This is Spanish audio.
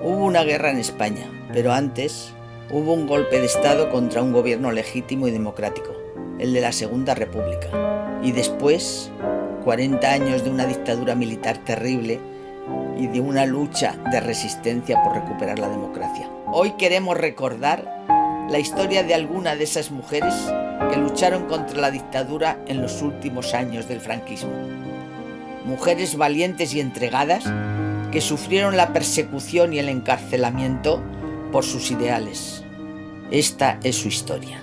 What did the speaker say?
Hubo una guerra en España, pero antes hubo un golpe de Estado contra un gobierno legítimo y democrático, el de la Segunda República. Y después, 40 años de una dictadura militar terrible y de una lucha de resistencia por recuperar la democracia. Hoy queremos recordar la historia de alguna de esas mujeres que lucharon contra la dictadura en los últimos años del franquismo. Mujeres valientes y entregadas que sufrieron la persecución y el encarcelamiento por sus ideales. Esta es su historia.